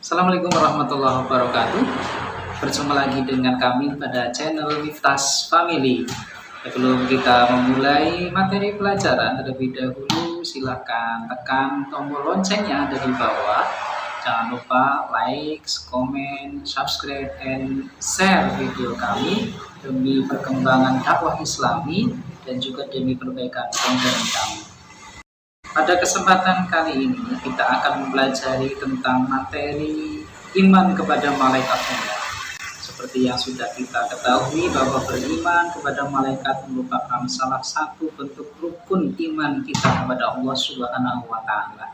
Assalamualaikum warahmatullahi wabarakatuh. Berjumpa lagi dengan kami pada channel Miftah's Family. Sebelum kita memulai materi pelajaran, terlebih dahulu silahkan tekan tombol lonceng yang ada di bawah. Jangan lupa like, komen, subscribe, dan share video kami demi perkembangan dakwah Islami dan juga demi perbaikan konten kami. Pada kesempatan kali ini kita akan mempelajari tentang materi iman kepada malaikat Allah. Seperti yang sudah kita ketahui bahwa beriman kepada malaikat merupakan salah satu bentuk rukun iman kita kepada Allah Subhanahu wa Ta'ala.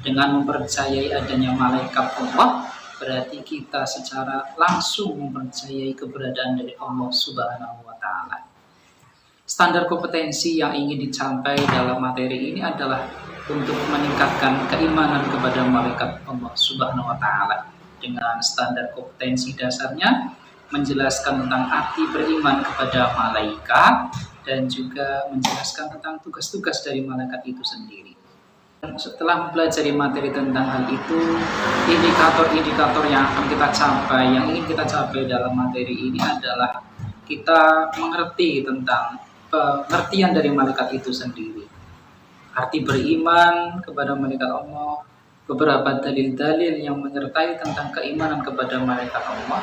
Dengan mempercayai adanya malaikat Allah, berarti kita secara langsung mempercayai keberadaan dari Allah Subhanahu wa Ta'ala. Standar kompetensi yang ingin dicapai dalam materi ini adalah untuk meningkatkan keimanan kepada malaikat Allah Subhanahu wa Ta'ala. Dengan standar kompetensi dasarnya menjelaskan tentang arti beriman kepada malaikat dan juga menjelaskan tentang tugas-tugas dari malaikat itu sendiri. Setelah mempelajari materi tentang hal itu, indikator-indikator yang akan kita capai, yang ingin kita capai dalam materi ini adalah kita mengerti tentang pengertian dari malaikat itu sendiri, arti beriman kepada malaikat Allah, beberapa dalil-dalil yang menyertai tentang keimanan kepada malaikat Allah,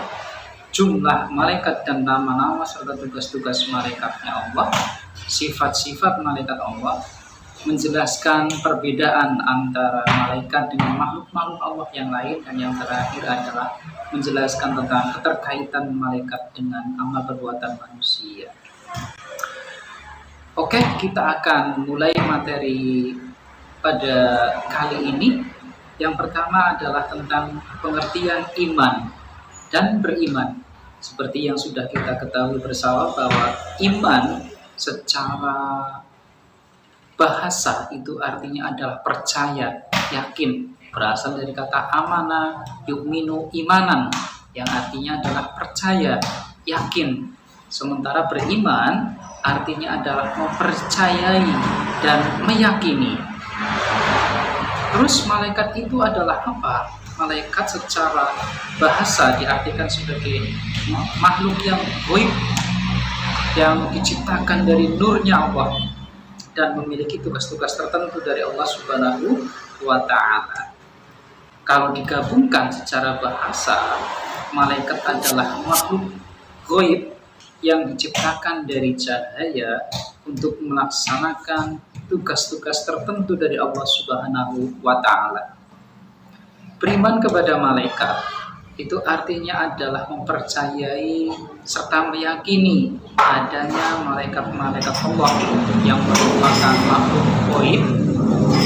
jumlah malaikat dan nama-nama serta tugas-tugas malaikatnya Allah, sifat-sifat malaikat Allah, menjelaskan perbedaan antara malaikat dengan makhluk-makhluk Allah yang lain, dan yang terakhir adalah menjelaskan tentang keterkaitan malaikat dengan amal perbuatan manusia. Oke, kita akan mulai materi pada kali ini. Yang pertama adalah tentang pengertian iman dan beriman. Seperti yang sudah kita ketahui bersama bahwa iman secara bahasa itu artinya adalah percaya, yakin. Berasal dari kata amana, yu'minu imanan, yang artinya adalah percaya, yakin. Sementara beriman artinya adalah mempercayai dan meyakini. Terus malaikat itu adalah apa? Malaikat secara bahasa diartikan sebagai makhluk yang ghaib, yang diciptakan dari nurnya Allah dan memiliki tugas-tugas tertentu dari Allah Subhanahu wa Ta'ala. Kalau digabungkan secara bahasa, malaikat adalah makhluk ghaib yang diciptakan dari cahaya untuk melaksanakan tugas-tugas tertentu dari Allah Subhanahu wa Ta'ala. Beriman kepada malaikat itu artinya adalah mempercayai serta meyakini adanya malaikat-malaikat Allah yang merupakan makhluk ghaib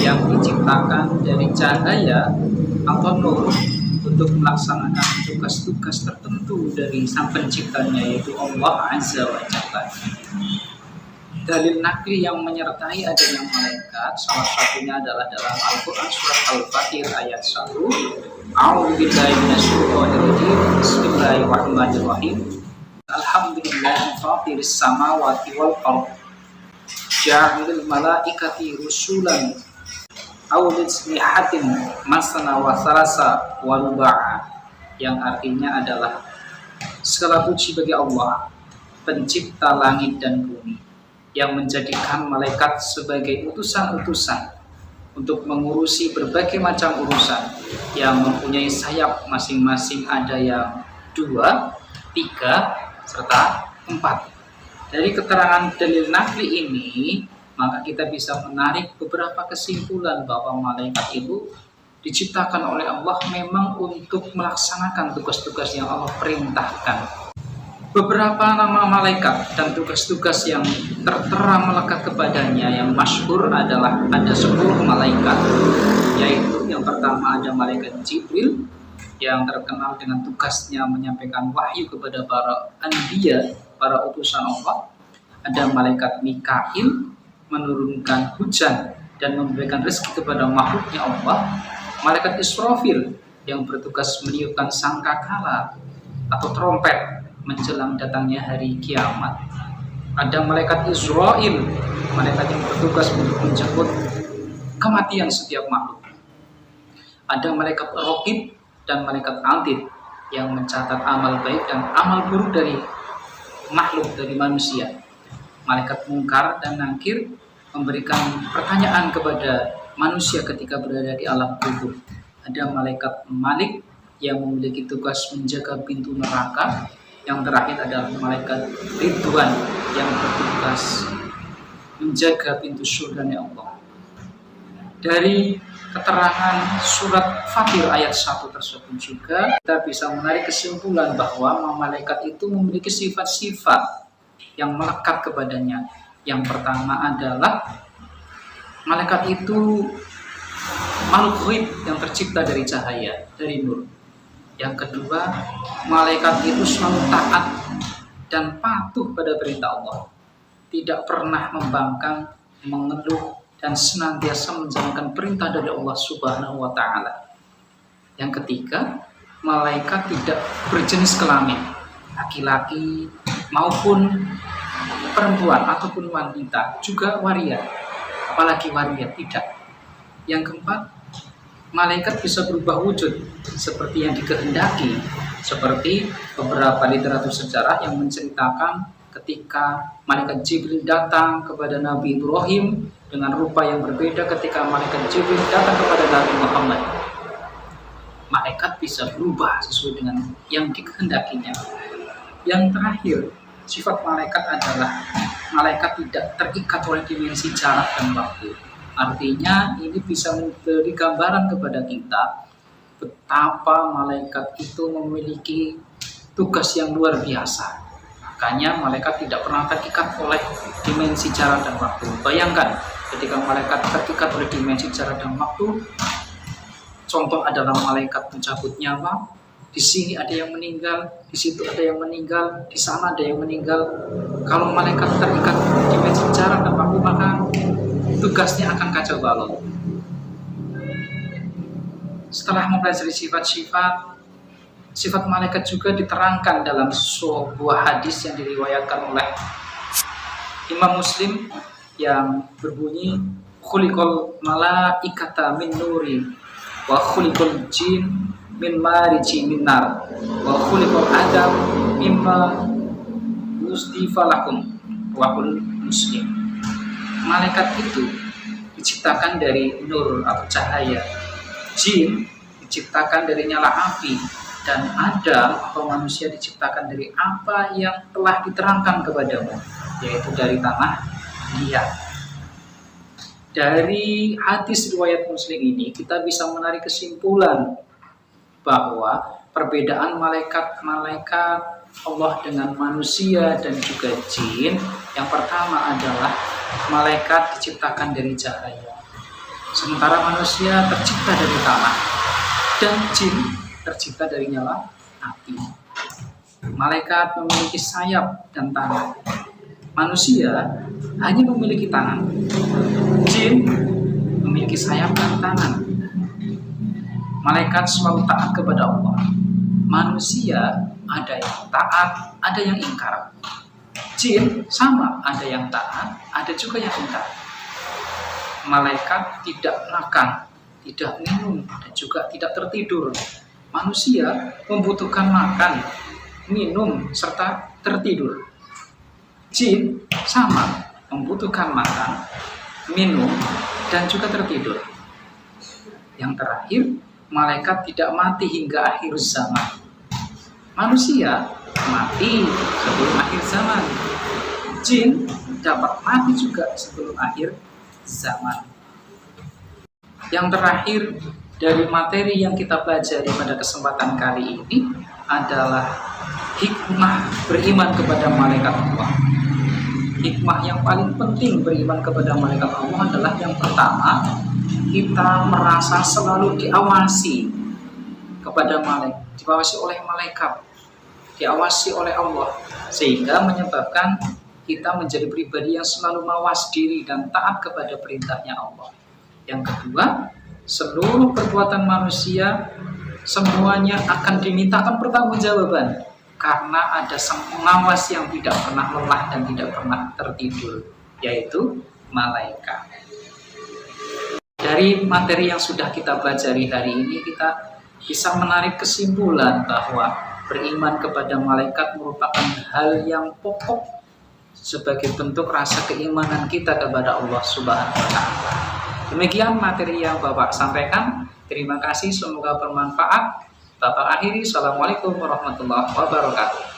yang diciptakan dari cahaya atau nur untuk melaksanakan tugas-tugas tertentu dari sang penciptanya, yaitu Allah Azza wa Jalla. Dalil nakli yang menyertai adanya malaikat salah satunya adalah dalam Al-Quran surat Al-Fatir ayat 1. A'udzubillahi minasyaitonir rajim. Bismillahirrahmanirrahim. Alhamdulillahi fatiris samawati wal ardh. Ja'ilul malaikati rusulan Auditsni'atin masana wa salasa wa ruba'a, yang artinya adalah segala puji bagi Allah, pencipta langit dan bumi, yang menjadikan malaikat sebagai utusan-utusan untuk mengurusi berbagai macam urusan, yang mempunyai sayap masing-masing, ada yang 2, 3, serta 4. Dari keterangan dalil nakli ini, maka kita bisa menarik beberapa kesimpulan bahwa malaikat itu diciptakan oleh Allah memang untuk melaksanakan tugas-tugas yang Allah perintahkan. Beberapa nama malaikat dan tugas-tugas yang tertera melekat kepadanya yang masyhur adalah ada 10 malaikat, yaitu yang pertama ada malaikat Jibril yang terkenal dengan tugasnya menyampaikan wahyu kepada para anbiya, para utusan Allah. Ada malaikat Mikail menurunkan hujan dan memberikan rezeki kepada makhluknya Allah. Malaikat Israfil yang bertugas meniupkan sangkakala atau trompet menjelang datangnya hari kiamat. Ada malaikat Israil, malaikat yang bertugas untuk menjemput kematian setiap makhluk. Ada malaikat Raqib dan malaikat atid yang mencatat amal baik dan amal buruk dari makhluk, dari manusia. Malaikat mungkar dan nakir memberikan pertanyaan kepada manusia ketika berada di alam kubur. Ada malaikat Malik yang memiliki tugas menjaga pintu neraka. Yang terakhir adalah malaikat Ridwan yang bertugas menjaga pintu surga Allah. Dari keterangan surat Fatir ayat 1 tersebut juga kita bisa menarik kesimpulan bahwa malaikat itu memiliki sifat-sifat yang melekat kepadanya. Yang pertama adalah malaikat itu makhluk ghaib yang tercipta dari cahaya, dari nur. Yang kedua, malaikat itu selalu taat dan patuh pada perintah Allah. Tidak pernah membangkang, mengeluh, dan senantiasa menjalankan perintah dari Allah Subhanahu wa Ta'ala. Yang ketiga, malaikat tidak berjenis kelamin, laki-laki maupun perempuan ataupun wanita, juga waria, apalagi waria tidak. Yang keempat, malaikat bisa berubah wujud seperti yang dikehendaki, seperti beberapa literatur sejarah yang menceritakan ketika malaikat Jibril datang kepada Nabi Ibrahim dengan rupa yang berbeda ketika malaikat Jibril datang kepada Nabi Muhammad. Malaikat bisa berubah sesuai dengan yang dikehendakinya. Yang terakhir, sifat malaikat adalah malaikat tidak terikat oleh dimensi jarak dan waktu. Artinya ini bisa memberi gambaran kepada kita betapa malaikat itu memiliki tugas yang luar biasa. Makanya malaikat tidak pernah terikat oleh dimensi jarak dan waktu. Bayangkan ketika malaikat terikat oleh dimensi jarak dan waktu, contoh adalah malaikat mencabut nyawa. Di sini ada yang meninggal, di situ ada yang meninggal, di sana ada yang meninggal. Kalau malaikat terikat dimensi jarak dan waktu, maka tugasnya akan kacau balau. Setelah mempelajari sifat malaikat juga diterangkan dalam sebuah hadis yang diriwayatkan oleh Imam Muslim yang berbunyi, khuliqal malaikata min nuri wa khuliqal jin min mariji min nar wa khuliqal adam mimma yustifalakum wa Muslim. Malaikat itu diciptakan dari nur atau cahaya, jin diciptakan dari nyala api, dan Adam atau manusia diciptakan dari apa yang telah diterangkan kepadamu, yaitu dari tanah liat. Dari hadis riwayat Muslim ini kita bisa menarik kesimpulan bahwa perbedaan malaikat Allah dengan manusia dan juga jin, yang pertama adalah malaikat diciptakan dari cahaya, sementara manusia tercipta dari tanah, dan jin tercipta dari nyala api. Malaikat memiliki sayap dan tangan, manusia hanya memiliki tangan. Jin memiliki sayap dan tangan. Malaikat selalu taat kepada Allah. Manusia ada yang taat, ada yang ingkar. Jin sama, ada yang taat, ada juga yang ingkar. Malaikat tidak makan, tidak minum, dan juga tidak tertidur. Manusia membutuhkan makan, minum, serta tertidur. Jin sama, membutuhkan makan, minum, dan juga tertidur. Yang terakhir, malaikat tidak mati hingga akhir zaman. Manusia mati sebelum akhir zaman. Jin dapat mati juga sebelum akhir zaman. Yang terakhir dari materi yang kita pelajari pada kesempatan kali ini adalah hikmah beriman kepada malaikat Allah. Hikmah yang paling penting beriman kepada malaikat Allah adalah yang pertama, kita merasa selalu diawasi kepada malaikat, diawasi oleh malaikat, diawasi oleh Allah, sehingga menyebabkan kita menjadi pribadi yang selalu mawas diri dan taat kepada perintahnya Allah. Yang kedua, seluruh perbuatan manusia semuanya akan dimintakan pertanggungjawaban, karena ada sang pengawas yang tidak pernah lelah dan tidak pernah tertidur, yaitu malaikat. Dari materi yang sudah kita pelajari hari ini, kita bisa menarik kesimpulan bahwa beriman kepada malaikat merupakan hal yang pokok sebagai bentuk rasa keimanan kita kepada Allah Subhanahu wa Ta'ala. Demikian materi yang Bapak sampaikan. Terima kasih, semoga bermanfaat. Bapak akhiri, Assalamualaikum warahmatullahi wabarakatuh.